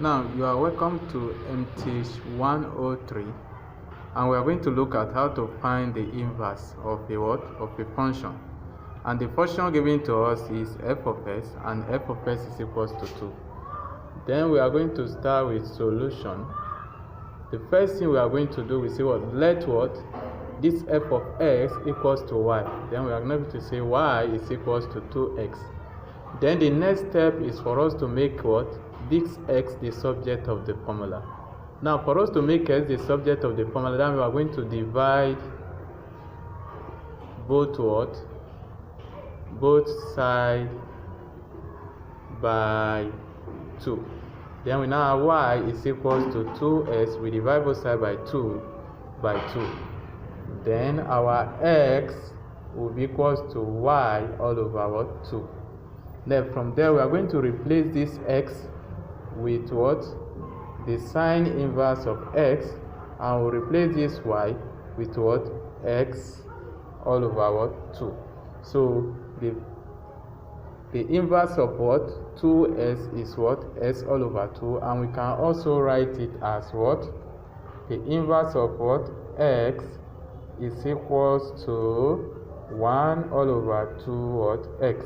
Now you are welcome to MTech 103, and we are going to look at how to find the inverse of a function. And the function given to us is f of s, and f of s is equals to 2. Then we are going to start with solution. The first thing we are going to do is let this f of x equals to y. Then we are going to say y is equals to 2x. Then the next step is for us to make this x the subject of the formula. Now for us to make x the subject of the formula, then we are going to divide both sides by 2. Then we now have y is equals to 2x. We divide both sides by 2 by 2. Then our x will be equals to y all over 2. Then from there we are going to replace this x with the sine inverse of x, and we'll replace this y with x all over 2. So the inverse of 2s is s all over 2, and we can also write it as the inverse of x is equals to 1 all over 2 x.